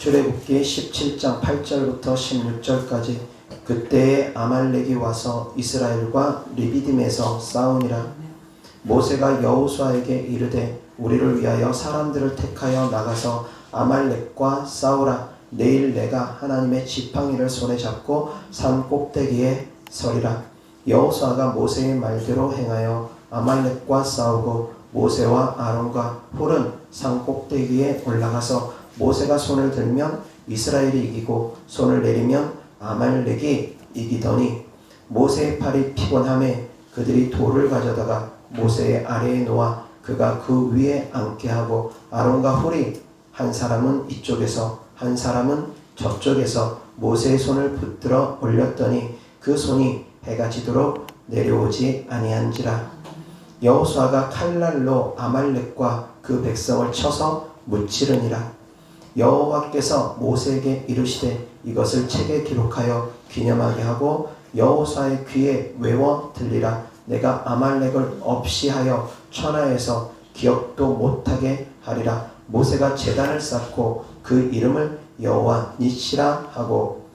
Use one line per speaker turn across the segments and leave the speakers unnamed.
출애굽기 17장 8절부터 16절까지. 그때에 아말렉이 와서 이스라엘과 르비딤에서 싸우니라. 모세가 여호수아에게 이르되 우리를 위하여 사람들을 택하여 나가서 아말렉과 싸우라. 내일 내가 하나님의 지팡이를 손에 잡고 산 꼭대기에 서리라. 여호수아가 모세의 말대로 행하여 아말렉과 싸우고 모세와 아론과 홀은 산 꼭대기에 올라가서 모세가 손을 들면 이스라엘이 이기고 손을 내리면 아말렉이 이기더니 모세의 팔이 피곤함에 그들이 돌을 가져다가 모세의 아래에 놓아 그가 그 위에 앉게 하고 아론과 홀이 한 사람은 이쪽에서 한 사람은 저쪽에서 모세의 손을 붙들어 올렸더니 그 손이 해가 지도록 내려오지 아니한지라. 여호수아가 칼날로 아말렉과 그 백성을 쳐서 무찌르니라. 여호와께서 모세에게 이르시되 이것을 책에 기록하여 기념하게 하고 여호수아의 귀에 외워 들리라. 내가 아말렉을 없이하여 천하에서 기억도 못하게 하리라. 모세가 제단을 쌓고 그 이름을 여호와 니시라 하고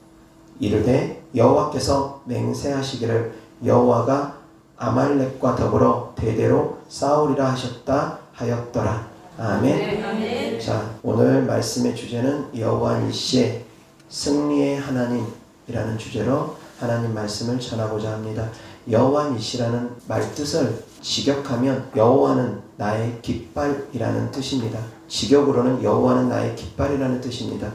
이르되 여호와께서 맹세하시기를 여호와가 아말렉과 더불어 대대로 싸우리라 하셨다 하였더라. 아멘. 아멘. 자, 오늘 말씀의 주제는 여호와 니시의 승리의 하나님이라는 주제로 하나님 말씀을 전하고자 합니다. 여호와 니시라는 말뜻을 직역하면 여호와는 나의 깃발이라는 뜻입니다. 직역으로는 여호와는 나의 깃발이라는 뜻입니다.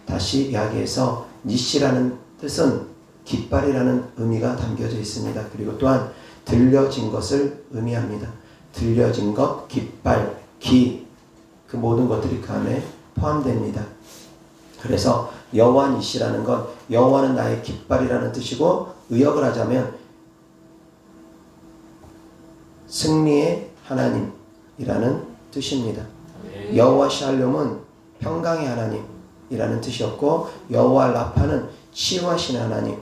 다시 이야기해서 니시라는 뜻은 깃발이라는 의미가 담겨져 있습니다. 그리고 또한 들려진 것을 의미합니다. 들려진 것, 깃발, 기, 그 모든 것들이 그 안에 포함됩니다. 그래서 여호와 니시라는 건 여호와는 나의 깃발이라는 뜻이고 의역을 하자면 승리의 하나님이라는 뜻입니다. 여호와 샬롬은 평강의 하나님이라는 뜻이었고 여호와 라파는 치유하시는 하나님,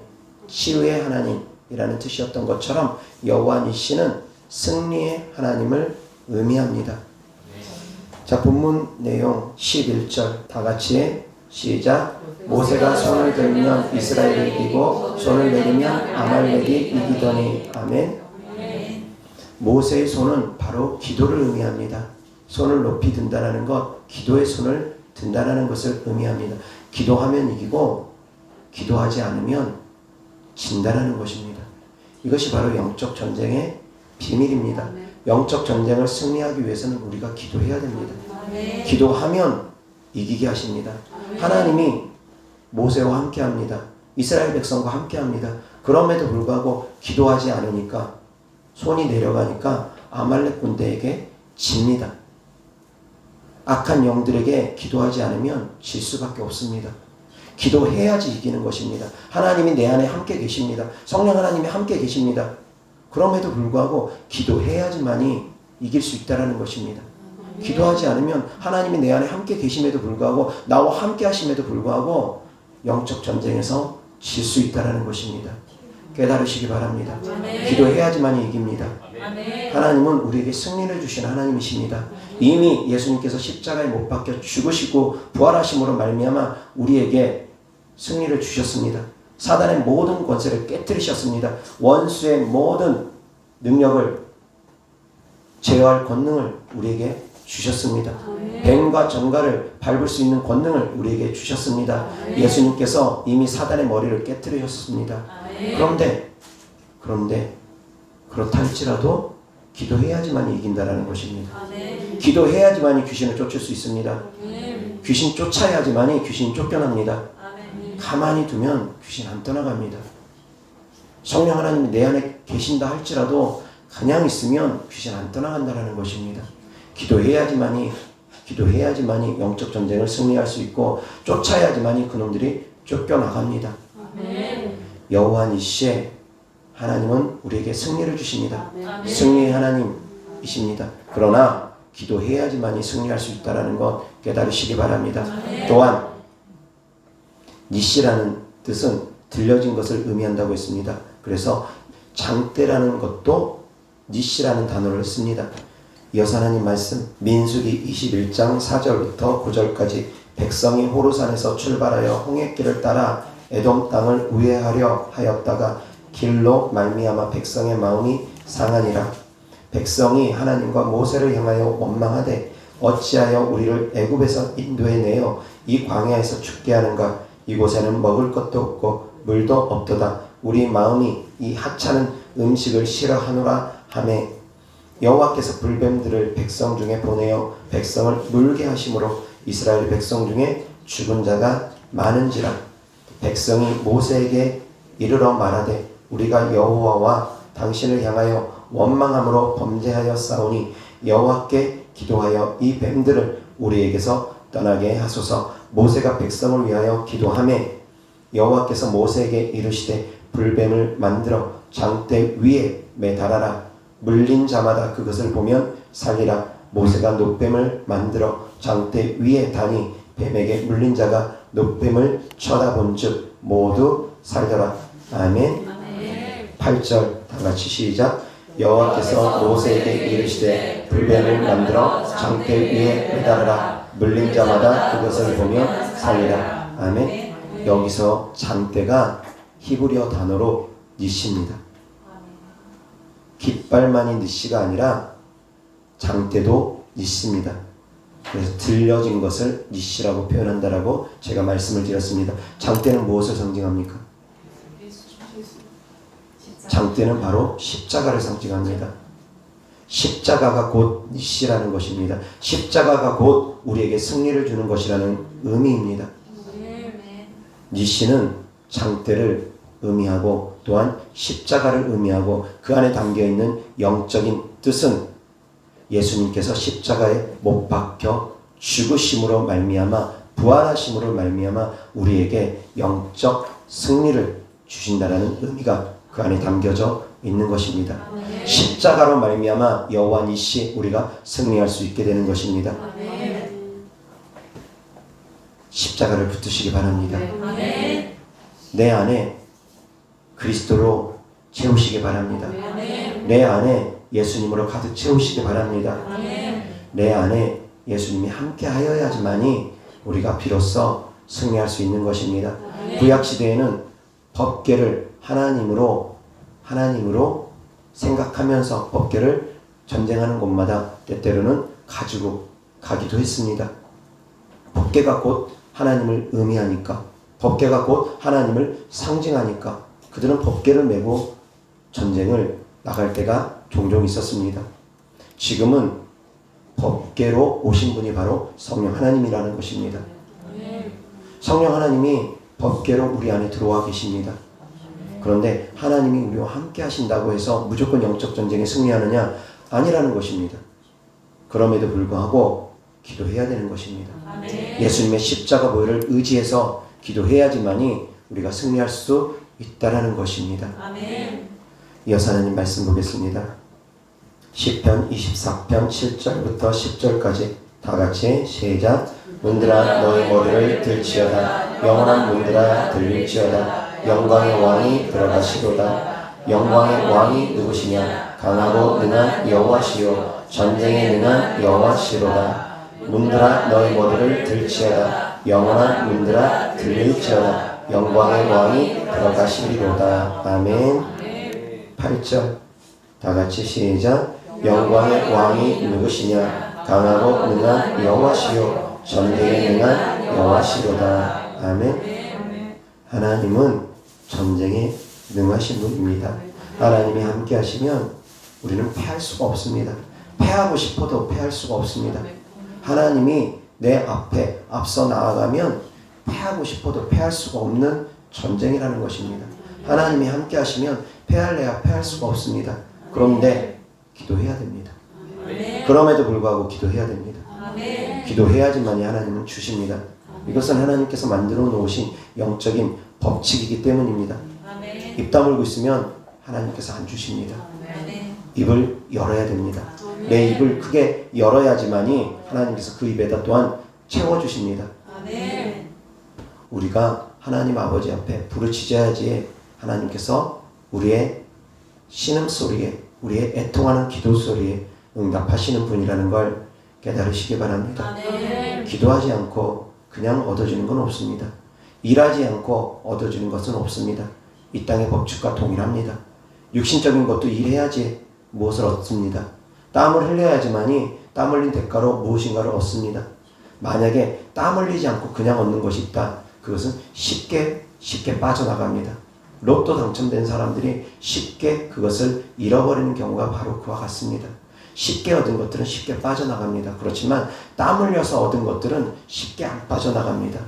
치유의 하나님이라는 뜻이었던 것처럼 여호와 니시는 승리의 하나님을 의미합니다. 자, 본문 내용 11절 다 같이 시작. 모세가 손을 들면 이스라엘이 이기고 손을 내리면 아말렉이 이기더니. 아멘. 모세의 손은 바로 기도를 의미합니다. 손을 높이 든다는 것, 기도의 손을 든다는 것을 의미합니다. 기도하면 이기고 기도하지 않으면 진다는 것입니다. 이것이 바로 영적 전쟁의 비밀입니다. 영적 전쟁을 승리하기 위해서는 우리가 기도해야 됩니다. 기도하면 이기게 하십니다. 하나님이 모세와 함께 합니다. 이스라엘 백성과 함께 합니다. 그럼에도 불구하고 기도하지 않으니까 손이 내려가니까 아말렉 군대에게 집니다. 악한 영들에게 기도하지 않으면 질 수밖에 없습니다. 기도해야지 이기는 것입니다. 하나님이 내 안에 함께 계십니다. 성령 하나님이 함께 계십니다. 그럼에도 불구하고 기도해야지만이 이길 수 있다는 것입니다. 기도하지 않으면 하나님이 내 안에 함께 계심에도 불구하고 나와 함께 하심에도 불구하고 영적 전쟁에서 질 수 있다는 것입니다. 깨달으시기 바랍니다. 기도해야지만이 이깁니다. 하나님은 우리에게 승리를 주시는 하나님이십니다. 이미 예수님께서 십자가에 못 박혀 죽으시고 부활하심으로 말미암아 우리에게 승리를 주셨습니다. 사단의 모든 권세를 깨뜨리셨습니다. 원수의 모든 능력을 제어할 권능을 우리에게 주셨습니다. 뱀과 정갈을 밟을 수 있는 권능을 우리에게 주셨습니다. 예수님께서 이미 사단의 머리를 깨뜨리셨습니다. 그런데 그렇다 할지라도 기도해야지만 이긴다라는 것입니다. 기도해야지만 귀신을 쫓을 수 있습니다. 귀신 쫓아야지만 귀신이 쫓겨납니다. 가만히 두면 귀신 안 떠나갑니다. 성령 하나님이 내 안에 계신다 할지라도 그냥 있으면 귀신 안 떠나간다는 것입니다. 기도해야지만이 영적 전쟁을 승리할 수 있고 쫓아야지만이 그놈들이 쫓겨나갑니다. 여호와 니시의 하나님은 우리에게 승리를 주십니다. 승리의 하나님이십니다. 그러나 기도해야지만이 승리할 수 있다는 것 깨달으시기 바랍니다. 또한 니시라는 뜻은 들려진 것을 의미한다고 했습니다. 그래서 장대라는 것도 니시라는 단어를 씁니다. 이어서 하나님 말씀 민수기 21장 4절부터 9절까지 백성이 호르산에서 출발하여 홍해길을 따라 에돔 땅을 우회하려 하였다가 길로 말미암아 백성의 마음이 상하니라. 백성이 하나님과 모세를 향하여 원망하되 어찌하여 우리를 애굽에서 인도해 내어 이 광야에서 죽게 하는가. 이곳에는 먹을 것도 없고 물도 없도다. 우리 마음이 이 하찮은 음식을 싫어하노라 하매 여호와께서 불뱀들을 백성 중에 보내어 백성을 물게 하심으로 이스라엘 백성 중에 죽은 자가 많은지라. 백성이 모세에게 이르러 말하되 우리가 여호와와 당신을 향하여 원망함으로 범죄하여 싸우니 여호와께 기도하여 이 뱀들을 우리에게서 떠나게 하소서. 모세가 백성을 위하여 기도하매 여호와께서 모세에게 이르시되 불뱀을 만들어 장대 위에 매달아라. 물린 자마다 그것을 보면 살리라. 모세가 노뱀을 만들어 장대 위에 다니 뱀에게 물린 자가 노뱀을 쳐다본즉 모두 살려라. 아멘. 8절 다같이 시작. 여호와께서 모세에게 이르시되 불뱀을 만들어 장대 위에 매달아라. 물린 자마다 그것을 보며 살리라. 아멘. 여기서 장대가 히브리어 단어로 니시입니다. 깃발만이 니시가 아니라 장대도 니시입니다. 그래서 들려진 것을 니시라고 표현한다라고 제가 말씀을 드렸습니다. 장대는 무엇을 상징합니까? 장대는 바로 십자가를 상징합니다. 십자가가 곧 니시라는 것입니다. 십자가가 곧 우리에게 승리를 주는 것이라는 의미입니다. 니시는 장대를 의미하고 또한 십자가를 의미하고 그 안에 담겨있는 영적인 뜻은 예수님께서 십자가에 못 박혀 죽으심으로 말미암아 부활하심으로 말미암아 우리에게 영적 승리를 주신다라는 의미가 그 안에 담겨져 있는 것입니다. 십자가로 말미암아 여호와 니시 우리가 승리할 수 있게 되는 것입니다. 십자가를 붙드시기 바랍니다. 내 안에 그리스도로 채우시기 바랍니다. 내 안에 예수님으로 가득 채우시기 바랍니다. 내 안에 예수님이 함께 하여야지만이 우리가 비로소 승리할 수 있는 것입니다. 구약시대에는 법궤를 하나님으로 생각하면서 법궤를 전쟁하는 곳마다 때때로는 가지고 가기도 했습니다. 법궤가 곧 하나님을 의미하니까, 법궤가 곧 하나님을 상징하니까 그들은 법궤를 메고 전쟁을 나갈 때가 종종 있었습니다. 지금은 법궤로 오신 분이 바로 성령 하나님이라는 것입니다. 성령 하나님이 법궤로 우리 안에 들어와 계십니다. 그런데 하나님이 우리와 함께 하신다고 해서 무조건 영적 전쟁에 승리하느냐? 아니라는 것입니다. 그럼에도 불구하고 기도해야 되는 것입니다. 예수님의 십자가 보혈을 의지해서 기도해야지만이 우리가 승리할 수 있다라는 것입니다. 이어서 하나님 말씀 보겠습니다. 시편 24편 7절부터 10절까지 다같이 시작. 문들아 너의 머리를 들지어다. 영원한 문들아 들릴지어다. 영광의 왕이 들어가시도다. 영광의 왕이 누구시냐? 강하고 능한 여호와시요 전쟁에 능한 여호와시로다. 문들아 너의 머리를 들지어다. 영원한 문들아 들릴지어다. 영광의 왕이 들어가시리로다. 아멘. 8절 다같이 시작. 영광의 왕이 누구시냐? 강하고 능한 여호와시요 전쟁에 능한 여호와시로다. 아멘. 하나님은 전쟁에 능하신 분입니다. 하나님이 함께 하시면 우리는 패할 수가 없습니다. 패하고 싶어도 패할 수가 없습니다. 하나님이 내 앞에 앞서 나아가면 패하고 싶어도 패할 수가 없는 전쟁이라는 것입니다. 하나님이 함께 하시면 패할래야 패할 수가 없습니다. 그런데 기도해야 됩니다. 그럼에도 불구하고 기도해야 됩니다. 기도해야지만이 하나님은 주십니다. 이것은 하나님께서 만들어 놓으신 영적인 법칙이기 때문입니다. 입 다물고 있으면 하나님께서 안 주십니다. 입을 열어야 됩니다. 내 입을 크게 열어야지만이 하나님께서 그 입에다 또한 채워주십니다. 우리가 하나님 아버지 앞에 부르짖어야지 하나님께서 우리의 신음소리에, 우리의 애통하는 기도소리에 응답하시는 분이라는 걸 깨달으시기 바랍니다. 기도하지 않고 그냥 얻어지는 건 없습니다. 일하지 않고 얻어지는 것은 없습니다. 이 땅의 법칙과 동일합니다. 육신적인 것도 일해야지 무엇을 얻습니다. 땀을 흘려야지만이 땀 흘린 대가로 무엇인가를 얻습니다. 만약에 땀 흘리지 않고 그냥 얻는 것이 있다. 그것은 쉽게 빠져나갑니다. 로또 당첨된 사람들이 쉽게 그것을 잃어버리는 경우가 바로 그와 같습니다. 쉽게 얻은 것들은 쉽게 빠져나갑니다. 그렇지만 땀 흘려서 얻은 것들은 쉽게 안 빠져나갑니다.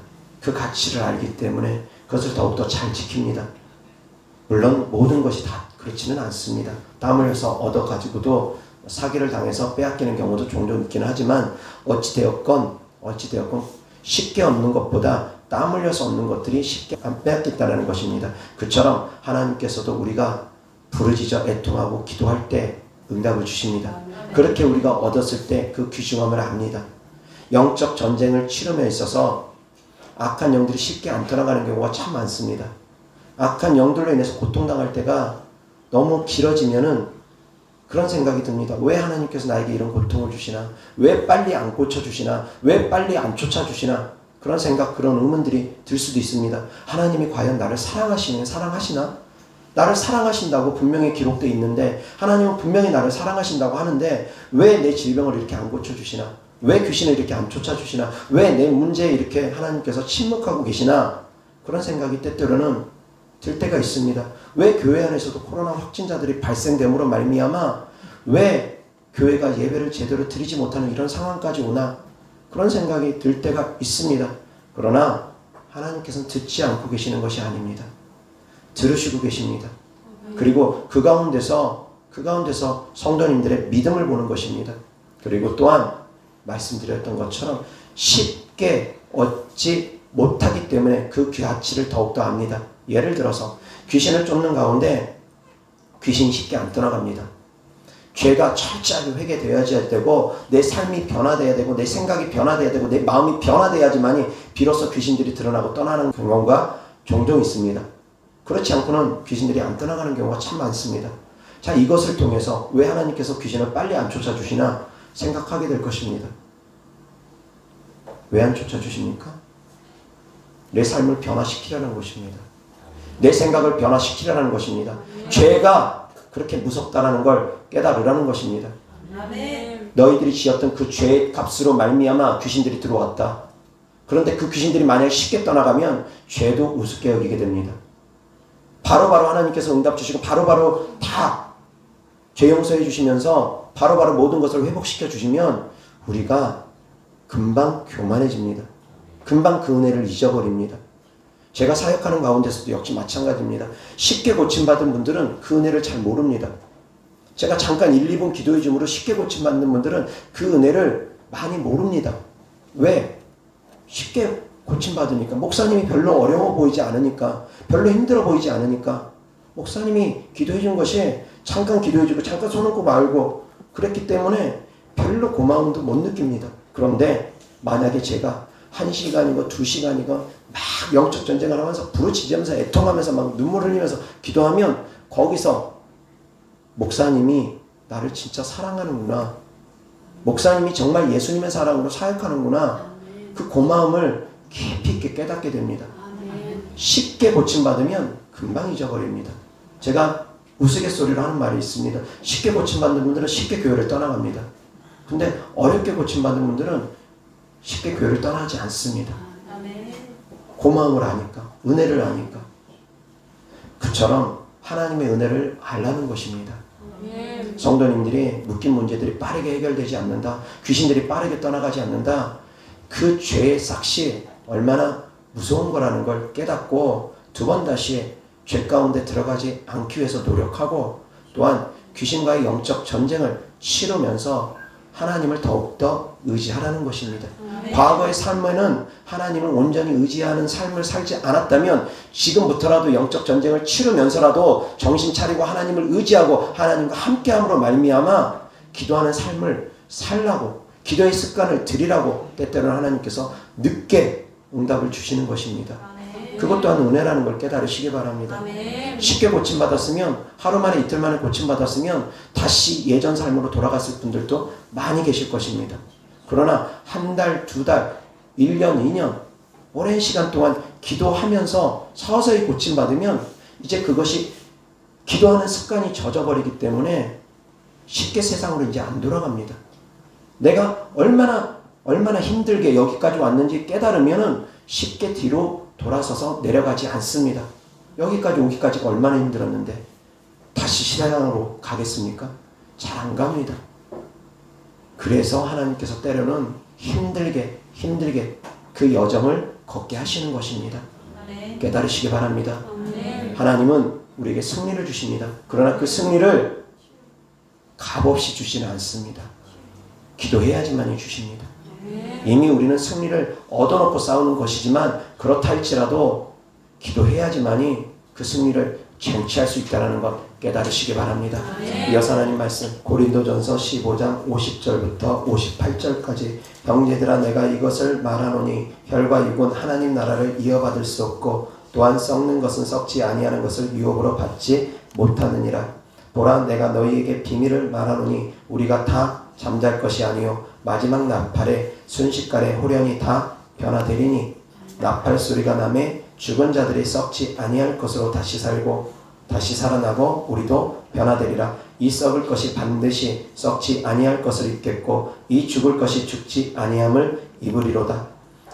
그 가치를 알기 때문에 그것을 더욱더 잘 지킵니다. 물론 모든 것이 다 그렇지는 않습니다. 땀 흘려서 얻어가지고도 사기를 당해서 빼앗기는 경우도 종종 있기는 하지만 어찌되었건 쉽게 얻는 것보다 땀 흘려서 얻는 것들이 쉽게 안 빼앗겼다는 것입니다. 그처럼 하나님께서도 우리가 부르짖어 애통하고 기도할 때 응답을 주십니다. 그렇게 우리가 얻었을 때 그 귀중함을 압니다. 영적 전쟁을 치름에 있어서 악한 영들이 쉽게 안 떠나가는 경우가 참 많습니다. 악한 영들로 인해서 고통당할 때가 너무 길어지면은 그런 생각이 듭니다. 왜 하나님께서 나에게 이런 고통을 주시나? 왜 빨리 안 고쳐주시나? 왜 빨리 안 쫓아주시나? 그런 생각, 그런 의문들이 들 수도 있습니다. 하나님이 과연 나를 사랑하시나? 나를 사랑하신다고 분명히 기록되어 있는데 하나님은 분명히 나를 사랑하신다고 하는데 왜 내 질병을 이렇게 안 고쳐주시나? 왜 귀신을 이렇게 안 쫓아주시나? 왜 내 문제에 이렇게 하나님께서 침묵하고 계시나? 그런 생각이 때때로는 들 때가 있습니다. 왜 교회 안에서도 코로나 확진자들이 발생됨으로 말미암아 왜 교회가 예배를 제대로 드리지 못하는 이런 상황까지 오나? 그런 생각이 들 때가 있습니다. 그러나 하나님께서는 듣지 않고 계시는 것이 아닙니다. 들으시고 계십니다. 그리고 그 가운데서 성도님들의 믿음을 보는 것입니다. 그리고 또한 말씀드렸던 것처럼 쉽게 얻지 못하기 때문에 그 가치를 더욱더 압니다. 예를 들어서 귀신을 쫓는 가운데 귀신이 쉽게 안 떠나갑니다. 죄가 철저하게 회개되어야 되고 내 삶이 변화되어야 되고 내 생각이 변화되어야 되고 내 마음이 변화되어야지만이 비로소 귀신들이 드러나고 떠나는 경우가 종종 있습니다. 그렇지 않고는 귀신들이 안 떠나가는 경우가 참 많습니다. 자, 이것을 통해서 왜 하나님께서 귀신을 빨리 안 쫓아주시나 생각하게 될 것입니다. 왜 안 쫓아주십니까? 내 삶을 변화시키려는 것입니다. 내 생각을 변화시키려는 것입니다. 죄가 그렇게 무섭다는 걸 깨달으라는 것입니다. 너희들이 지었던 그 죄의 값으로 말미암아 귀신들이 들어왔다. 그런데 그 귀신들이 만약 쉽게 떠나가면 죄도 우습게 여기게 됩니다. 바로바로 하나님께서 응답 주시고 바로바로 다 죄 용서해 주시면서 바로바로 모든 것을 회복시켜 주시면 우리가 금방 교만해집니다. 금방 그 은혜를 잊어버립니다. 제가 사역하는 가운데서도 역시 마찬가지입니다. 쉽게 고침받은 분들은 그 은혜를 잘 모릅니다. 제가 잠깐 1, 2분 기도해 줌으로 쉽게 고침받는 분들은 그 은혜를 많이 모릅니다. 왜? 쉽게 고침받으니까. 목사님이 별로 어려워 보이지 않으니까. 별로 힘들어 보이지 않으니까. 목사님이 기도해 준 것이 잠깐 기도해 주고 잠깐 손 얹고 말고 그랬기 때문에 별로 고마움도 못 느낍니다. 그런데 만약에 제가 1시간이고 2시간이고 막 영적 전쟁을 하면서 부르짖으면서 애통하면서 막 눈물 흘리면서 기도하면 거기서 목사님이 나를 진짜 사랑하는구나. 목사님이 정말 예수님의 사랑으로 사역하는구나. 그 고마움을 깊이 있게 깨닫게 됩니다. 쉽게 고침받으면 금방 잊어버립니다. 제가 우스갯소리로 하는 말이 있습니다. 쉽게 고침받는 분들은 쉽게 교회를 떠나갑니다. 근데 어렵게 고침받는 분들은 쉽게 교회를 떠나지 않습니다. 고마움을 아니까, 은혜를 아니까. 그처럼 하나님의 은혜를 알라는 것입니다. 성도님들이 묶인 문제들이 빠르게 해결되지 않는다. 귀신들이 빠르게 떠나가지 않는다. 그 죄의 삭시 얼마나 무서운 거라는 걸 깨닫고 두 번 다시 죄 가운데 들어가지 않기 위해서 노력하고 또한 귀신과의 영적 전쟁을 치르면서 하나님을 더욱더 의지하라는 것입니다. 과거의 삶에는 하나님을 온전히 의지하는 삶을 살지 않았다면 지금부터라도 영적 전쟁을 치르면서라도 정신 차리고 하나님을 의지하고 하나님과 함께함으로 말미암아 기도하는 삶을 살라고 기도의 습관을 들이라고 때때로는 하나님께서 늦게 응답을 주시는 것입니다. 그것 또한 은혜라는 걸 깨달으시기 바랍니다. 쉽게 고침받았으면 하루 만에 이틀 만에 고침받았으면 다시 예전 삶으로 돌아갔을 분들도 많이 계실 것입니다. 그러나 한 달, 두 달, 1년, 2년 오랜 시간 동안 기도하면서 서서히 고침받으면 이제 그것이 기도하는 습관이 젖어버리기 때문에 쉽게 세상으로 이제 안 돌아갑니다. 내가 얼마나 힘들게 여기까지 왔는지 깨달으면은 쉽게 뒤로 돌아서서 내려가지 않습니다. 여기까지 오기까지가 얼마나 힘들었는데 다시 세상으로 가겠습니까? 잘 안 갑니다. 그래서 하나님께서 때로는 힘들게 그 여정을 걷게 하시는 것입니다. 깨달으시기 바랍니다. 하나님은 우리에게 승리를 주십니다. 그러나 그 승리를 값없이 주지는 않습니다. 기도해야지만이 주십니다. 이미 우리는 승리를 얻어놓고 싸우는 것이지만 그렇다 할지라도 기도해야지만이 그 승리를 쟁취할 수 있다는 것 깨달으시기 바랍니다. 이어서 하나님 말씀 고린도전서 15장 50절부터 58절까지 형제들아 내가 이것을 말하노니 혈과 육은 하나님 나라를 이어받을 수 없고 또한 썩는 것은 썩지 아니하는 것을 유업으로 받지 못하느니라. 보라 내가 너희에게 비밀을 말하노니 우리가 다 잠잘 것이 아니요 마지막 나팔에 순식간에 호련히 다 변화되리니 나팔 소리가 나매 죽은 자들이 썩지 아니할 것으로 다시 살고 다시 살아나고 우리도 변화되리라. 이 썩을 것이 반드시 썩지 아니할 것을 입겠고 이 죽을 것이 죽지 아니함을 입으리로다.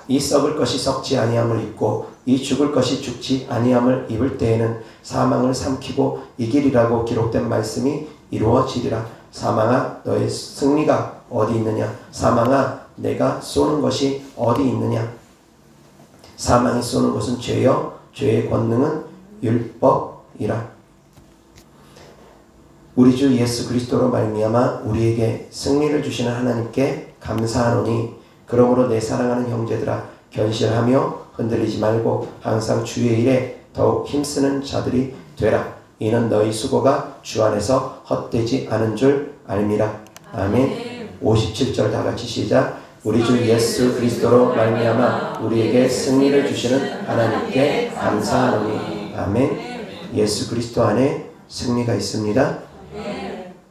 이 썩을 것이 썩지 아니함을 입고 이 죽을 것이 죽지 아니함을 입을 때에는 사망을 삼키고 이기리라고 기록된 말씀이 이루어지리라. 사망아 너의 승리가 어디 있느냐? 사망아 내가 쏘는 것이 어디 있느냐? 사망이 쏘는 것은 죄요 죄의 권능은 율법이라. 우리 주 예수 그리스도로 말미암아 우리에게 승리를 주시는 하나님께 감사하노니 그러므로 내 사랑하는 형제들아 견실하며 흔들리지 말고 항상 주의 일에 더욱 힘쓰는 자들이 되라. 이는 너희 수고가 주 안에서 헛되지 않은 줄 알미라. 아멘. 57절 다같이 시작. 우리 주 예수 그리스도로 말미암아 우리에게 승리를 주시는 하나님께 감사하노니. 아멘. 예수 그리스도 안에 승리가 있습니다.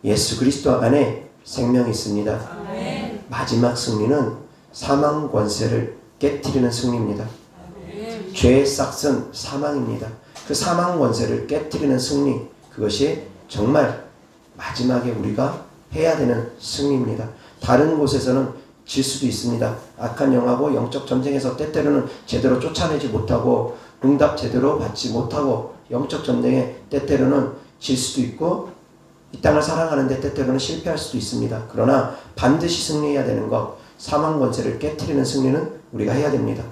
예수 그리스도 안에 생명이 있습니다. 마지막 승리는 사망 권세를 깨트리는 승리입니다. 죄의 싹은 사망입니다. 그 사망 권세를 깨트리는 승리, 그것이 정말 마지막에 우리가 해야 되는 승리입니다. 다른 곳에서는 질 수도 있습니다. 악한 영하고 영적 전쟁에서 때때로는 제대로 쫓아내지 못하고 응답 제대로 받지 못하고 영적 전쟁에 때때로는 질 수도 있고 이 땅을 살아가는데 때때로는 실패할 수도 있습니다. 그러나 반드시 승리해야 되는 것, 사망 권세를 깨트리는 승리는 우리가 해야 됩니다.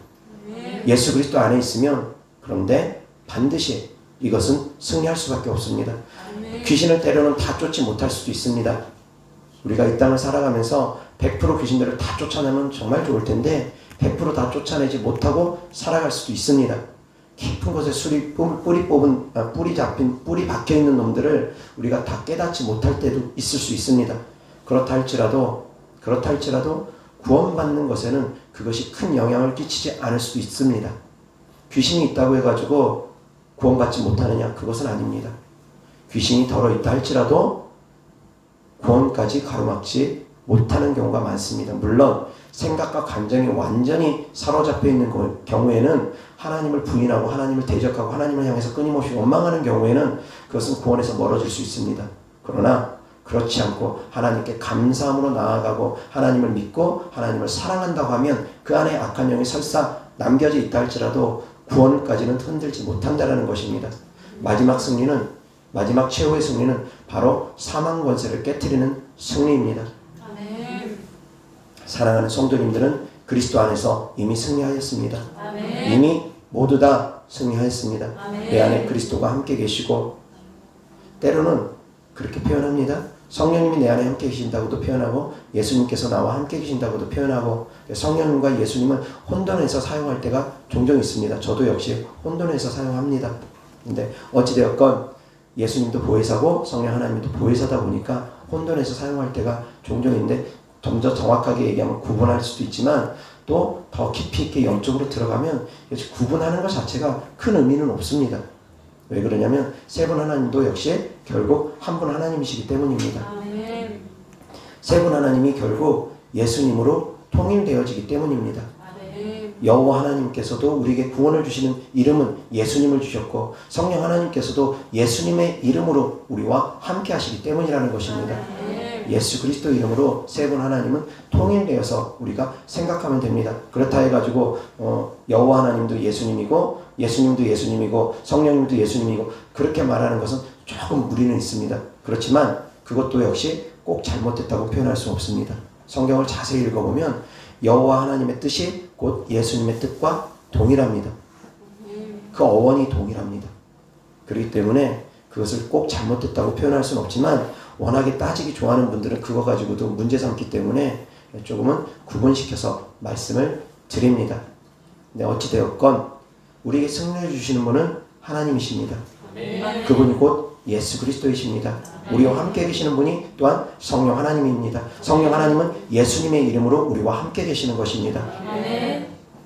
예수 그리스도 안에 있으면 그런데 반드시 이것은 승리할 수밖에 없습니다. 귀신을 때로는 다 쫓지 못할 수도 있습니다. 우리가 이 땅을 살아가면서 100% 귀신들을 다 쫓아내면 정말 좋을 텐데 100% 다 쫓아내지 못하고 살아갈 수도 있습니다. 깊은 곳에 뿌리 박혀 있는 놈들을 우리가 다 깨닫지 못할 때도 있을 수 있습니다. 그렇다 할지라도 구원받는 것에는 그것이 큰 영향을 끼치지 않을 수도 있습니다. 귀신이 있다고 해가지고 구원받지 못하느냐? 그것은 아닙니다. 귀신이 덜어 있다 할지라도 구원까지 가로막지 못하는 경우가 많습니다. 물론 생각과 감정이 완전히 사로잡혀 있는 경우에는 하나님을 부인하고 하나님을 대적하고 하나님을 향해서 끊임없이 원망하는 경우에는 그것은 구원에서 멀어질 수 있습니다. 그러나 그렇지 않고 하나님께 감사함으로 나아가고 하나님을 믿고 하나님을 사랑한다고 하면 그 안에 악한 영이 설사 남겨져 있다 할지라도 구원까지는 흔들지 못한다는 것입니다. 마지막 최후의 승리는 바로 사망 권세를 깨트리는 승리입니다. 아멘. 사랑하는 성도님들은 그리스도 안에서 이미 승리하였습니다. 아멘. 이미 모두 다 승리하였습니다. 아멘. 내 안에 그리스도가 함께 계시고 때로는 그렇게 표현합니다. 성령님이 내 안에 함께 계신다고도 표현하고 예수님께서 나와 함께 계신다고도 표현하고 성령님과 예수님은 혼돈해서 사용할 때가 종종 있습니다. 저도 역시 혼돈해서 사용합니다. 근데 어찌되었건 예수님도 보혜사고 성령 하나님도 보혜사다 보니까 혼돈해서 사용할 때가 종종 있는데 좀 더 정확하게 얘기하면 구분할 수도 있지만 또 더 깊이 있게 영적으로 들어가면 구분하는 것 자체가 큰 의미는 없습니다. 왜 그러냐면 세 분 하나님도 역시 결국 한 분 하나님이시기 때문입니다. 아멘. 세 분 하나님이 결국 예수님으로 통일되어지기 때문입니다. 아멘. 여호와 하나님께서도 우리에게 구원을 주시는 이름은 예수님을 주셨고 성령 하나님께서도 예수님의 이름으로 우리와 함께 하시기 때문이라는 것입니다. 예수 그리스도 이름으로 세 분 하나님은 통일되어서 우리가 생각하면 됩니다. 그렇다 해가지고 여호와 하나님도 예수님이고 예수님도 예수님이고 성령님도 예수님이고 그렇게 말하는 것은 조금 무리는 있습니다. 그렇지만 그것도 역시 꼭 잘못됐다고 표현할 수 없습니다. 성경을 자세히 읽어보면 여호와 하나님의 뜻이 곧 예수님의 뜻과 동일합니다. 그 어원이 동일합니다. 그렇기 때문에 그것을 꼭 잘못됐다고 표현할 수는 없지만 워낙에 따지기 좋아하는 분들은 그거 가지고도 문제 삼기 때문에 조금은 구분시켜서 말씀을 드립니다. 근데 어찌되었건 우리에게 승리를 주시는 분은 하나님이십니다. 그분이 곧 예수 그리스도이십니다. 우리와 함께 계시는 분이 또한 성령 하나님입니다. 성령 하나님은 예수님의 이름으로 우리와 함께 계시는 것입니다.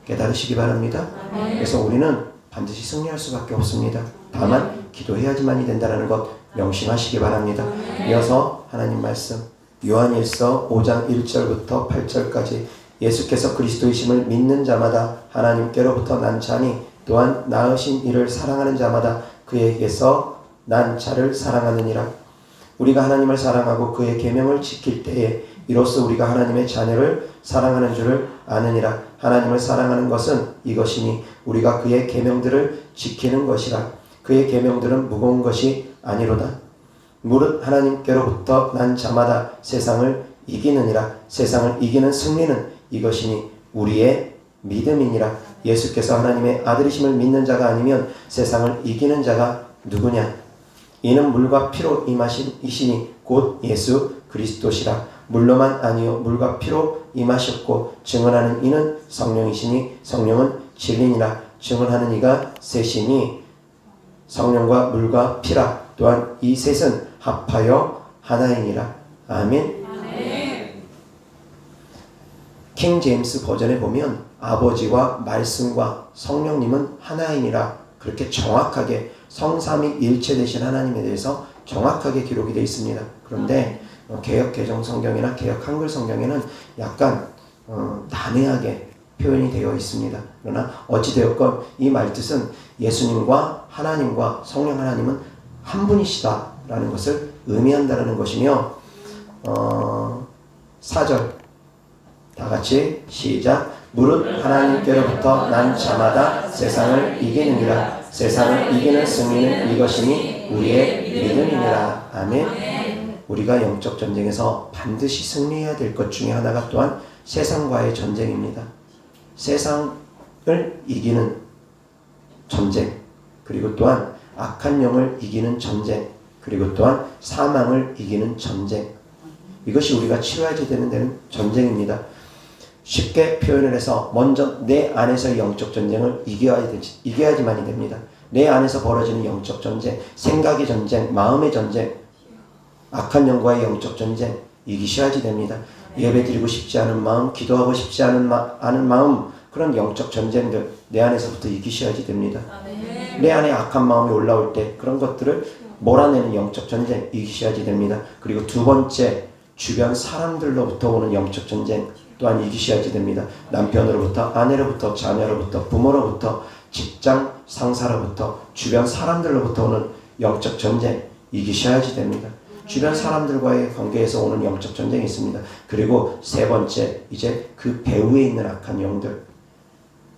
깨달으시기 바랍니다. 그래서 우리는 반드시 승리할 수밖에 없습니다. 다만 기도해야지만이 된다는 것 명심하시기 바랍니다. 이어서 하나님 말씀 요한일서 5장 1절부터 8절까지 예수께서 그리스도이심을 믿는 자마다 하나님께로부터 난 자니 또한 낳으신 이를 사랑하는 자마다 그에게서 난 자를 사랑하느니라. 우리가 하나님을 사랑하고 그의 계명을 지킬 때에 이로써 우리가 하나님의 자녀를 사랑하는 줄을 아느니라. 하나님을 사랑하는 것은 이것이니 우리가 그의 계명들을 지키는 것이라. 그의 계명들은 무거운 것이 아니로다. 무릇 하나님께로부터 난 자마다 세상을 이기느니라. 세상을 이기는 승리는 이것이니 우리의 믿음이니라. 예수께서 하나님의 아들이심을 믿는 자가 아니면 세상을 이기는 자가 누구냐? 이는 물과 피로 임하신 이시니 곧 예수 그리스도시라. 물로만 아니요 물과 피로 임하셨고 증언하는 이는 성령이시니 성령은 진리니라. 증언하는 이가 셋이니 성령과 물과 피라. 또한 이 셋은 합하여 하나이니라. 아멘. 킹 제임스 버전에 보면 아버지와 말씀과 성령님은 하나이니라. 그렇게 정확하게 성삼위 일체되신 하나님에 대해서 정확하게 기록이 되어 있습니다. 그런데 개역 개정 성경이나 개역 한글 성경에는 약간 난해하게 표현이 되어 있습니다. 그러나 어찌되었건 이 말뜻은 예수님과 하나님과 성령 하나님은 한 분이시다라는 것을 의미한다는 것이며 4절 다 같이 시작. 무릇 하나님께로부터 난 자마다 세상을 이기느니라. 세상을 이기는 승리는 이것이니 우리의 믿음이니라. 아멘. 우리가 영적 전쟁에서 반드시 승리해야 될 것 중에 하나가 또한 세상과의 전쟁입니다. 세상을 이기는 전쟁, 그리고 또한 악한 영을 이기는 전쟁, 그리고 또한 사망을 이기는 전쟁. 이것이 우리가 치러야 되는 전쟁입니다. 쉽게 표현을 해서 먼저 내 안에서의 영적 전쟁을 이겨야지만이 됩니다. 내 안에서 벌어지는 영적 전쟁, 생각의 전쟁, 마음의 전쟁, 악한 영과의 영적 전쟁 이기셔야지 됩니다. 예배드리고 싶지 않은 마음, 기도하고 싶지 않은 마음, 그런 영적 전쟁들 내 안에서부터 이기셔야지 됩니다. 내 안에 악한 마음이 올라올 때 그런 것들을 몰아내는 영적 전쟁 이기셔야지 됩니다. 그리고 두 번째, 주변 사람들로부터 오는 영적 전쟁 또한 이기셔야지 됩니다. 남편으로부터, 아내로부터, 자녀로부터, 부모로부터, 직장 상사로부터, 주변 사람들로부터 오는 영적 전쟁 이기셔야지 됩니다. 주변 사람들과의 관계에서 오는 영적 전쟁이 있습니다. 그리고 세 번째, 이제 그 배후에 있는 악한 영들,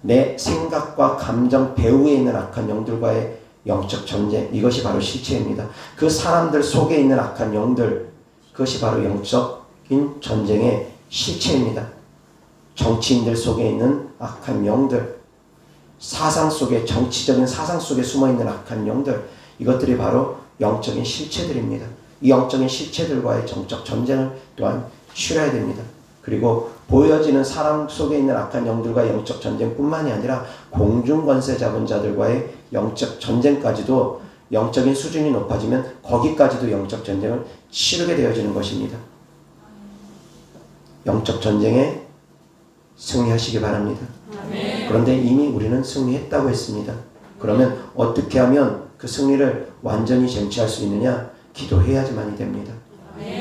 내 생각과 감정 배후에 있는 악한 영들과의 영적 전쟁, 이것이 바로 실체입니다. 그 사람들 속에 있는 악한 영들, 그것이 바로 영적인 전쟁의 실체입니다. 정치인들 속에 있는 악한 영들, 사상 속에, 정치적인 사상 속에 숨어있는 악한 영들, 이것들이 바로 영적인 실체들입니다. 이 영적인 실체들과의 정적 전쟁을 또한 치러야 됩니다. 그리고 보여지는 사람 속에 있는 악한 영들과 영적 전쟁뿐만이 아니라 공중권세 잡은 자들과의 영적 전쟁까지도 영적인 수준이 높아지면 거기까지도 영적 전쟁을 치르게 되어지는 것입니다. 영적 전쟁에 승리하시기 바랍니다. 그런데 이미 우리는 승리했다고 했습니다. 그러면 어떻게 하면 그 승리를 완전히 쟁취할 수 있느냐? 기도해야지만이 됩니다.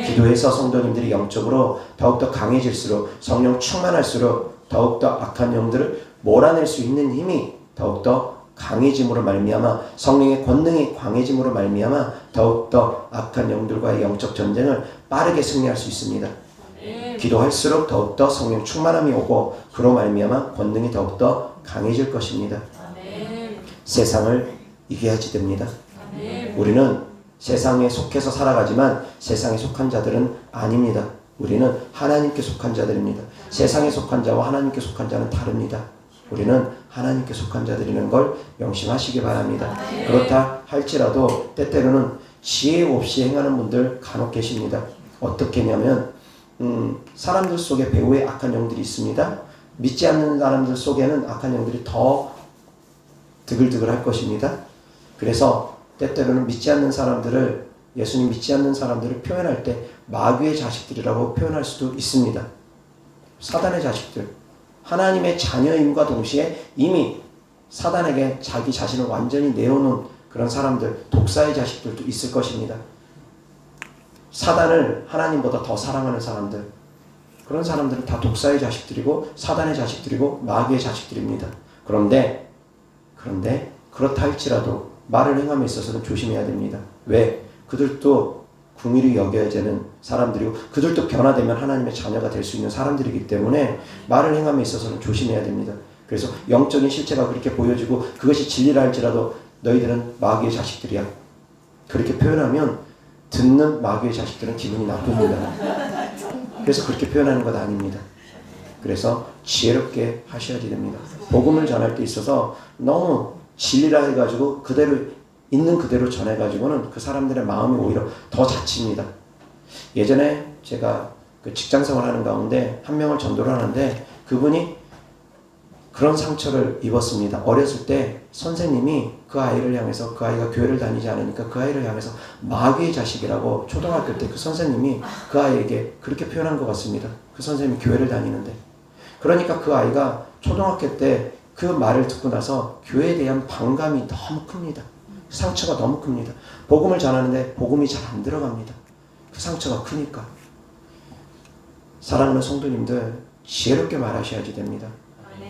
기도해서 성도님들이 영적으로 더욱더 강해질수록, 성령 충만할수록 더욱더 악한 영들을 몰아낼 수 있는 힘이 더욱더 강해짐으로 말미암아, 성령의 권능이 강해짐으로 말미암아 더욱더 악한 영들과의 영적 전쟁을 빠르게 승리할 수 있습니다. 기도할수록 더욱더 성령 충만함이 오고 그로 말미암아 권능이 더욱더 강해질 것입니다. 세상을 이겨야지 됩니다. 우리는 세상에 속해서 살아가지만 세상에 속한 자들은 아닙니다. 우리는 하나님께 속한 자들입니다. 세상에 속한 자와 하나님께 속한 자는 다릅니다. 우리는 하나님께 속한 자들이라는 걸 명심하시기 바랍니다. 그렇다 할지라도 때때로는 지혜 없이 행하는 분들 간혹 계십니다. 어떻게 했냐면 사람들 속에 배후에 악한 영들이 있습니다. 믿지 않는 사람들 속에는 악한 영들이 더 드글드글 할 것입니다. 그래서 때때로는 믿지 않는 사람들을, 예수님 믿지 않는 사람들을 표현할 때 마귀의 자식들이라고 표현할 수도 있습니다. 사단의 자식들, 하나님의 자녀임과 동시에 이미 사단에게 자기 자신을 완전히 내어놓은 그런 사람들, 독사의 자식들도 있을 것입니다. 사단을 하나님보다 더 사랑하는 사람들, 그런 사람들은 다 독사의 자식들이고 사단의 자식들이고 마귀의 자식들입니다. 그런데 그렇다 할지라도 말을 행함에 있어서는 조심해야 됩니다. 왜? 그들도 궁일이 여겨야 되는 사람들이고 그들도 변화되면 하나님의 자녀가 될 수 있는 사람들이기 때문에 말을 행함에 있어서는 조심해야 됩니다. 그래서 영적인 실체가 그렇게 보여지고 그것이 진리라 할지라도 너희들은 마귀의 자식들이야, 그렇게 표현하면 듣는 마귀의 자식들은 기분이 나쁩니다. 그래서 그렇게 표현하는 것 아닙니다. 그래서 지혜롭게 하셔야지 됩니다. 복음을 전할 때 있어서 너무 진리라 해가지고 그대로 있는 그대로 전해가지고는 그 사람들의 마음이 오히려 더 다칩니다. 예전에 제가 그 직장생활 하는 가운데 한 명을 전도를 하는데 그분이 그런 상처를 입었습니다. 어렸을 때 선생님이 그 아이를 향해서, 그 아이가 교회를 다니지 않으니까 그 아이를 향해서 마귀의 자식이라고 초등학교 때 그 선생님이 그 아이에게 그렇게 표현한 것 같습니다. 그 선생님이 교회를 다니는데. 그러니까 그 아이가 초등학교 때 그 말을 듣고 나서 교회에 대한 반감이 너무 큽니다. 상처가 너무 큽니다. 복음을 전하는데 복음이 잘 안 들어갑니다. 그 상처가 크니까. 사랑하는 성도님들, 지혜롭게 말하셔야지 됩니다.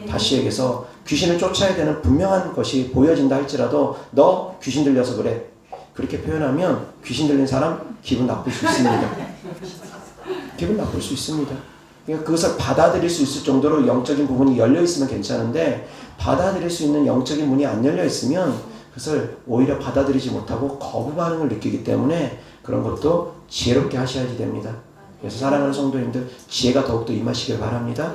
다시 얘기해서 귀신을 쫓아야 되는 분명한 것이 보여진다 할지라도 너 귀신 들려서 그래, 그렇게 표현하면 귀신 들린 사람 기분 나쁠 수 있습니다. 기분 나쁠 수 있습니다. 그러니까 그것을 받아들일 수 있을 정도로 영적인 부분이 열려 있으면 괜찮은데 받아들일 수 있는 영적인 문이 안 열려 있으면 그것을 오히려 받아들이지 못하고 거부 반응을 느끼기 때문에 그런 것도 지혜롭게 하셔야지 됩니다. 그래서 사랑하는 성도님들, 지혜가 더욱더 임하시길 바랍니다.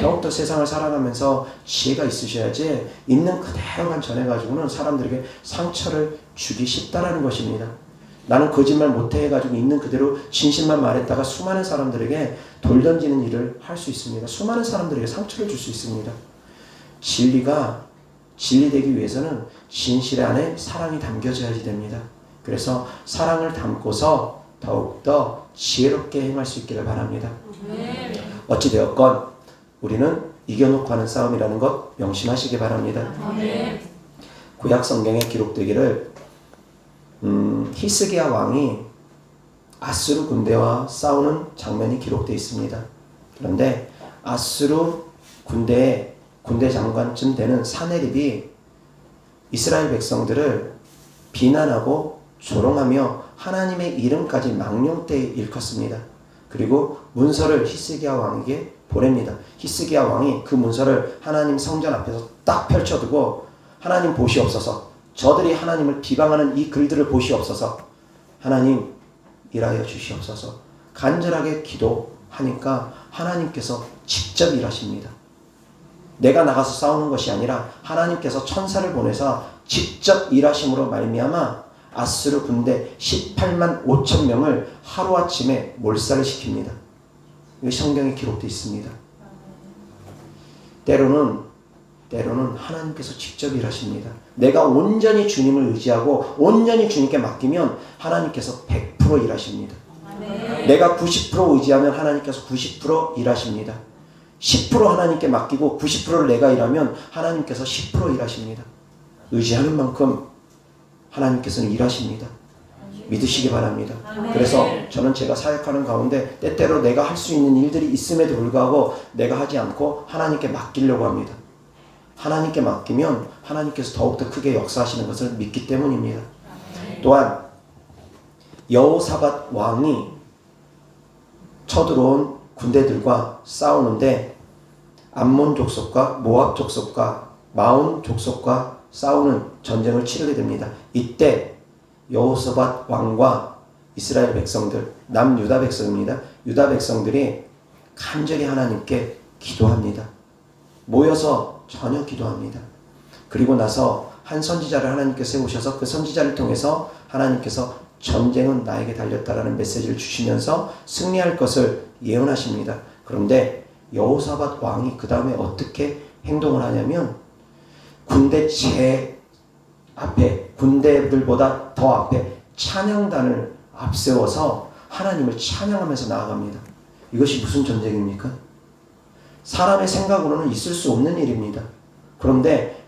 더욱더 세상을 살아가면서 지혜가 있으셔야지 있는 그대로만 전해가지고는 사람들에게 상처를 주기 쉽다라는 것입니다. 나는 거짓말 못해 해가지고 있는 그대로 진실만 말했다가 수많은 사람들에게 돌 던지는 일을 할 수 있습니다. 수많은 사람들에게 상처를 줄 수 있습니다. 진리가 진리되기 위해서는 진실 안에 사랑이 담겨져야지 됩니다. 그래서 사랑을 담고서 더욱더 지혜롭게 행할 수 있기를 바랍니다. 어찌되었건 우리는 이겨놓고 하는 싸움이라는 것 명심하시기 바랍니다. 구약 성경에 기록되기를 히스기야 왕이 아수르 군대와 싸우는 장면이 기록되어 있습니다. 그런데 아수르 군대 장관쯤 되는 사네립이 이스라엘 백성들을 비난하고 조롱하며 하나님의 이름까지 망령되이 일컫습니다. 그리고 문서를 히스기야 왕에게 보냅니다. 히스기야 왕이 그 문서를 하나님 성전 앞에서 딱 펼쳐두고 하나님 보시옵소서, 저들이 하나님을 비방하는 이 글들을 보시옵소서, 하나님 일하여 주시옵소서 간절하게 기도하니까 하나님께서 직접 일하십니다. 내가 나가서 싸우는 것이 아니라 하나님께서 천사를 보내서 직접 일하심으로 말미암아 아수르 군대 18만 5천 명을 하루아침에 몰살을 시킵니다. 이 성경에 기록되어 있습니다. 때로는 하나님께서 직접 일하십니다. 내가 온전히 주님을 의지하고 온전히 주님께 맡기면 하나님께서 100% 일하십니다. 내가 90% 의지하면 하나님께서 90% 일하십니다. 10% 하나님께 맡기고 90%를 내가 일하면 하나님께서 10% 일하십니다. 의지하는 만큼 하나님께서는 일하십니다. 믿으시기 바랍니다. 그래서 저는 제가 사역하는 가운데 때때로 내가 할 수 있는 일들이 있음에도 불구하고 내가 하지 않고 하나님께 맡기려고 합니다. 하나님께 맡기면 하나님께서 더욱더 크게 역사하시는 것을 믿기 때문입니다. 또한 여호사밧 왕이 쳐들어온 군대들과 싸우는데 암몬 족속과 모압 족속과 마온 족속과 싸우는 전쟁을 치르게 됩니다. 이때 여호사밧 왕과 이스라엘 백성들, 남유다 백성입니다. 유다 백성들이 간절히 하나님께 기도합니다. 모여서 전혀 기도합니다. 그리고 나서 한 선지자를 하나님께 세우셔서 그 선지자를 통해서 하나님께서 전쟁은 나에게 달렸다라는 메시지를 주시면서 승리할 것을 예언하십니다. 그런데 여호사밧 왕이 그 다음에 어떻게 행동을 하냐면 군대 제 앞에, 군대들보다 더 앞에 찬양단을 앞세워서 하나님을 찬양하면서 나아갑니다. 이것이 무슨 전쟁입니까? 사람의 생각으로는 있을 수 없는 일입니다. 그런데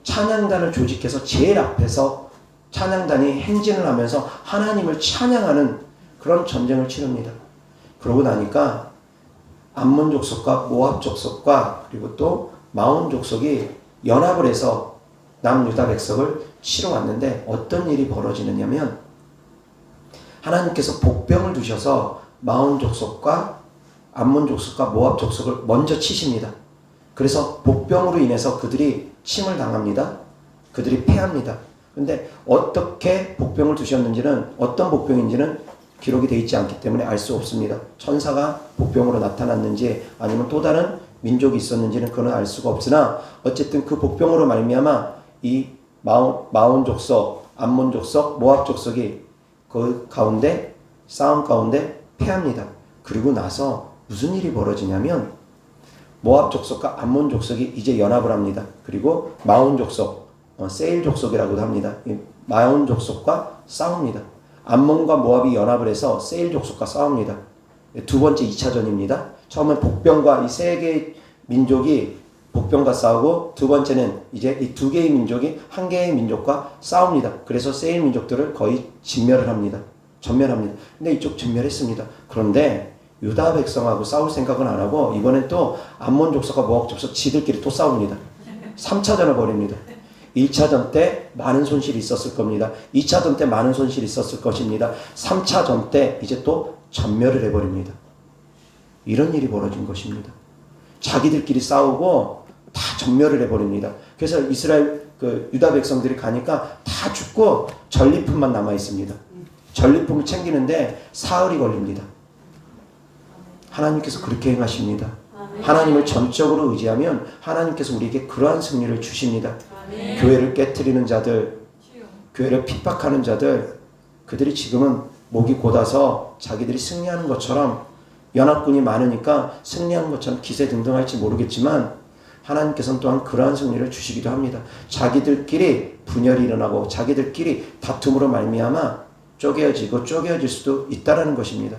찬양단을 조직해서 제일 앞에서 찬양단이 행진을 하면서 하나님을 찬양하는 그런 전쟁을 치릅니다. 그러고 나니까 암몬 족속과 모압 족속과 그리고 또 마온 족속이 연합을 해서 남유다 백성을 치러 왔는데 어떤 일이 벌어지느냐면 하나님께서 복병을 두셔서 마온 족속과 암몬 족속과 모압 족속을 먼저 치십니다. 그래서 복병으로 인해서 그들이 침을 당합니다. 그들이 패합니다. 그런데 어떻게 복병을 두셨는지는, 어떤 복병인지는 기록이 되어 있지 않기 때문에 알 수 없습니다. 천사가 복병으로 나타났는지 아니면 또 다른 민족이 있었는지는 그건 알 수가 없으나 어쨌든 그 복병으로 말미암아 이 마온 족속, 암몬 족속, 모압 족속이 그 가운데 싸움 가운데 패합니다. 그리고 나서 무슨 일이 벌어지냐면 모압 족속과 암몬 족속이 이제 연합을 합니다. 그리고 마온 족속, 세일 족속이라고도 합니다. 마온 족속과 싸웁니다. 암몬과 모압이 연합을 해서 세일 족속과 싸웁니다. 두 번째 2차전입니다. 처음엔 복병과 이 세 개의 민족이 복병과 싸우고 두 번째는 이제 이 두 개의 민족이 한 개의 민족과 싸웁니다. 그래서 세일 민족들을 거의 진멸을 합니다. 전멸합니다. 근데 이쪽 전멸했습니다. 그런데 유다 백성하고 싸울 생각은 안 하고 이번엔 또 암몬 족속과 모압 족속 지들끼리 또 싸웁니다. 3차전을 벌입니다. 1차전 때 많은 손실이 있었을 겁니다. 2차전 때 많은 손실이 있었을 것입니다. 3차전 때 이제 또 전멸을 해버립니다. 이런 일이 벌어진 것입니다. 자기들끼리 싸우고 다 전멸을 해버립니다. 그래서 이스라엘 유다 백성들이 가니까 다 죽고 전리품만 남아 있습니다. 전리품을 챙기는데 사흘이 걸립니다. 하나님께서 그렇게 행하십니다. 하나님을 전적으로 의지하면 하나님께서 우리에게 그러한 승리를 주십니다. 교회를 깨트리는 자들, 교회를 핍박하는 자들, 그들이 지금은 목이 곧아서 자기들이 승리하는 것처럼 연합군이 많으니까 승리하는 것처럼 기세등등할지 모르겠지만 하나님께서는 또한 그러한 승리를 주시기도 합니다. 자기들끼리 분열이 일어나고 자기들끼리 다툼으로 말미암아 쪼개어질 수도 있다라는 것입니다.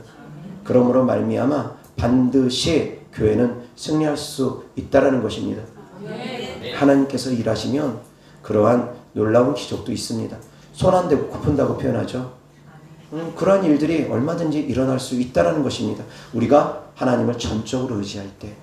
그러므로 말미암아 반드시 교회는 승리할 수 있다라는 것입니다. 하나님께서 일하시면 그러한 놀라운 기적도 있습니다. 손 안 대고 굽힌다고 표현하죠. 그러한 일들이 얼마든지 일어날 수 있다라는 것입니다. 우리가 하나님을 전적으로 의지할 때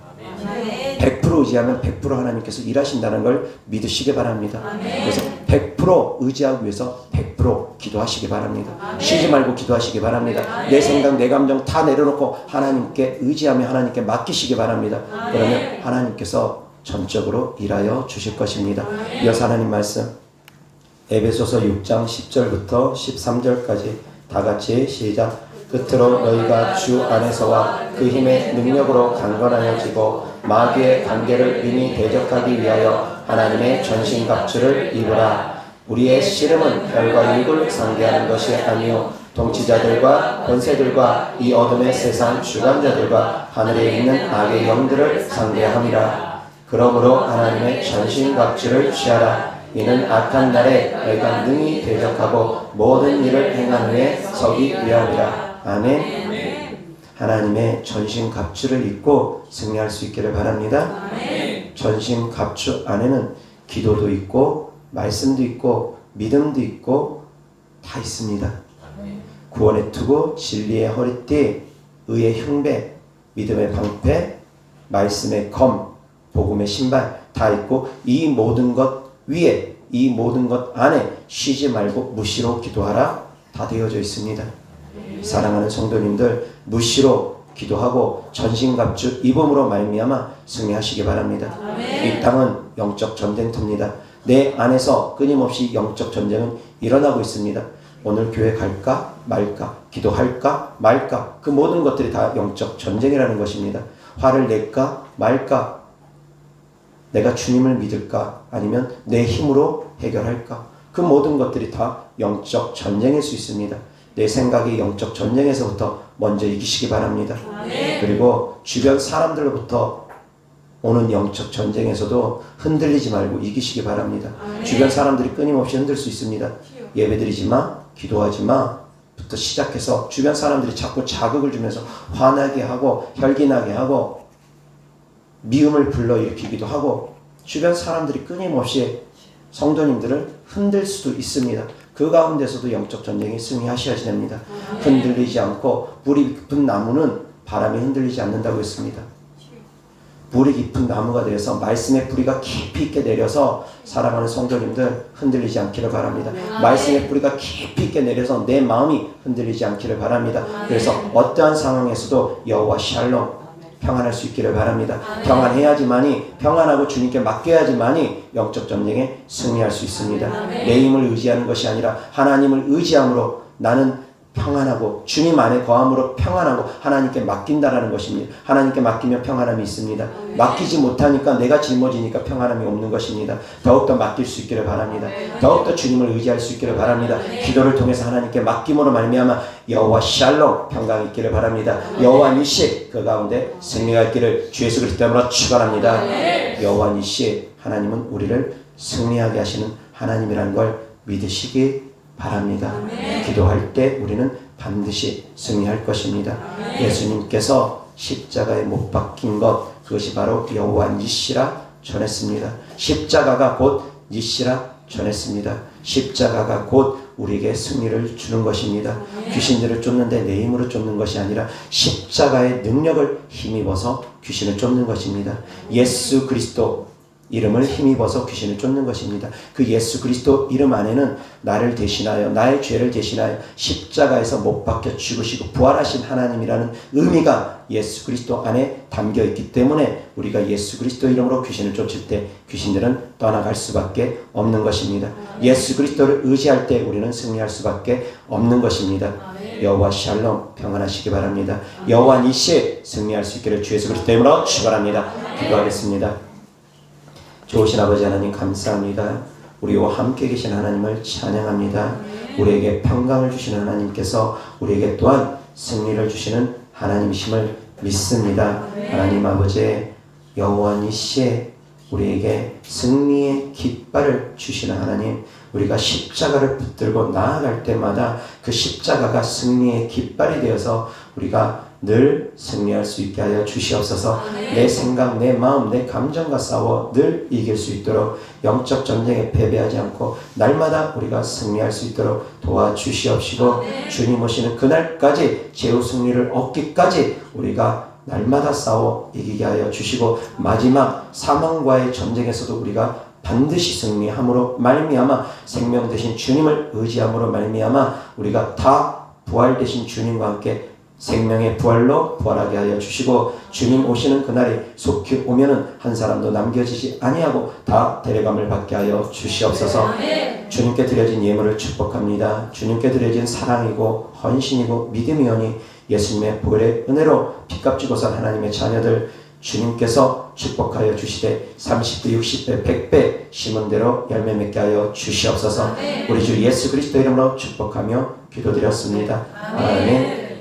100% 의지하면 100% 하나님께서 일하신다는 걸 믿으시기 바랍니다. 그래서 100% 의지하기 위해서 100% 기도하시기 바랍니다. 쉬지 말고 기도하시기 바랍니다. 내 생각, 내 감정 다 내려놓고 하나님께 의지하며 하나님께 맡기시기 바랍니다. 그러면 하나님께서 전적으로 일하여 주실 것입니다. 이어서 하나님 말씀 에베소서 6장 10절부터 13절까지 다 같이 시작. 끝으로 너희가 주 안에서와 그 힘의 능력으로 강건하여지고 마귀의 관계를 능히 대적하기 위하여 하나님의 전신갑주를 입으라. 우리의 씨름은 혈과 육을 상대하는 것이 아니요 통치자들과 권세들과 이 어둠의 세상 주관자들과 하늘에 있는 악의 영들을 상대함이라. 그러므로 하나님의 전신갑주를 취하라. 이는 악한 날에 너희가 능히 대적하고 모든 일을 행한 후에 서기 위함이라. 아멘. 하나님의 전신갑주를 입고 승리할 수 있기를 바랍니다. 전신갑주 안에는 기도도 있고 말씀도 있고 믿음도 있고 다 있습니다. 구원의 투구, 진리의 허리띠, 의의 흉배, 믿음의 방패, 말씀의 검, 복음의 신발, 다 있고 이 모든 것 위에 이 모든 것 안에 쉬지 말고 무시로 기도하라 다 되어져 있습니다. 사랑하는 성도님들 무시로 기도하고 전신갑주 입음으로 말미암아 승리하시기 바랍니다. 이 땅은 영적 전쟁터입니다. 내 안에서 끊임없이 영적 전쟁은 일어나고 있습니다. 오늘 교회 갈까 말까, 기도할까 말까, 그 모든 것들이 다 영적 전쟁이라는 것입니다. 화를 낼까 말까, 내가 주님을 믿을까 아니면 내 힘으로 해결할까, 그 모든 것들이 다 영적 전쟁일 수 있습니다. 내 생각이 영적 전쟁에서부터 먼저 이기시기 바랍니다. 그리고 주변 사람들로부터 오는 영적 전쟁에서도 흔들리지 말고 이기시기 바랍니다. 주변 사람들이 끊임없이 흔들 수 있습니다. 예배드리지 마, 기도하지 마 부터 시작해서 주변 사람들이 자꾸 자극을 주면서 화나게 하고 혈기나게 하고 미움을 불러일으키기도 하고 주변 사람들이 끊임없이 성도님들을 흔들 수도 있습니다. 그 가운데서도 영적 전쟁이 승리하셔야 됩니다. 흔들리지 않고 뿌리 깊은 나무는 바람에 흔들리지 않는다고 했습니다. 뿌리 깊은 나무가 되어서 말씀의 뿌리가 깊이 있게 내려서 사랑하는 성도님들 흔들리지 않기를 바랍니다. 말씀의 뿌리가 깊이 있게 내려서 내 마음이 흔들리지 않기를 바랍니다. 그래서 어떠한 상황에서도 여호와 샬롬 평안할 수 있기를 바랍니다. 평안해야지만이, 평안하고 주님께 맡겨야지만이 영적 전쟁에 승리할 수 있습니다. 내 힘을 의지하는 것이 아니라 하나님을 의지함으로 나는 평안하고 주님 안에 거함으로 평안하고 하나님께 맡긴다라는 것입니다. 하나님께 맡기면 평안함이 있습니다. 맡기지 못하니까 내가 짊어지니까 평안함이 없는 것입니다. 더욱더 맡길 수 있기를 바랍니다. 더욱더 주님을 의지할 수 있기를 바랍니다. 기도를 통해서 하나님께 맡김으로 말미암아 여호와 샬롬 평강이 있기를 바랍니다. 여호와 니시 그 가운데 승리가 있기를 주 예수 그리스도 이름으로 축원합니다. 여호와 니시 하나님은 우리를 승리하게 하시는 하나님이라는 걸 믿으시기 바랍니다. 기도할 때 우리는 반드시 승리할 것입니다. 예수님께서 십자가에 못 박힌 것, 그것이 바로 여호와 니시라 전했습니다. 십자가가 곧 니시라 전했습니다. 십자가가 곧 우리에게 승리를 주는 것입니다. 귀신들을 쫓는데 내 힘으로 쫓는 것이 아니라 십자가의 능력을 힘입어서 귀신을 쫓는 것입니다. 예수 그리스도 이름을 힘입어서 귀신을 쫓는 것입니다. 그 예수 그리스도 이름 안에는 나를 대신하여 나의 죄를 대신하여 십자가에서 못 박혀 죽으시고 부활하신 하나님이라는 의미가 예수 그리스도 안에 담겨 있기 때문에 우리가 예수 그리스도 이름으로 귀신을 쫓을 때 귀신들은 떠나갈 수밖에 없는 것입니다. 예수 그리스도를 의지할 때 우리는 승리할 수밖에 없는 것입니다. 여호와 샬롬 평안하시기 바랍니다. 여호와 니시 승리할 수 있기를 주 예수 그리스도 이름으로 축원합니다. 기도하겠습니다. 좋으신 아버지 하나님 감사합니다. 우리와 함께 계신 하나님을 찬양합니다. 우리에게 평강을 주시는 하나님께서 우리에게 또한 승리를 주시는 하나님이심을 믿습니다. 하나님 아버지 여호와 니시에 우리에게 승리의 깃발을 주시는 하나님, 우리가 십자가를 붙들고 나아갈 때마다 그 십자가가 승리의 깃발이 되어서 우리가 늘 승리할 수 있게 하여 주시옵소서. 내 생각, 내 마음, 내 감정과 싸워 늘 이길 수 있도록 영적 전쟁에 패배하지 않고 날마다 우리가 승리할 수 있도록 도와주시옵시고 주님 오시는 그날까지 제후 승리를 얻기까지 우리가 날마다 싸워 이기게 하여 주시고 마지막 사망과의 전쟁에서도 우리가 반드시 승리함으로 말미암아 생명 되신 주님을 의지함으로 말미암아 우리가 다 부활 되신 주님과 함께 생명의 부활로 부활하게 하여 주시고 주님 오시는 그날이 속히 오면은 한 사람도 남겨지지 아니하고 다 데려감을 받게 하여 주시옵소서. 주님께 드려진 예물을 축복합니다. 주님께 드려진 사랑이고 헌신이고 믿음이오니 예수님의 보혈의 은혜로 피값 주고 산 하나님의 자녀들 주님께서 축복하여 주시되 30배, 60배, 100배 심은 대로 열매 맺게 하여 주시옵소서. 우리 주 예수 그리스도 이름으로 축복하며 기도드렸습니다. 아멘.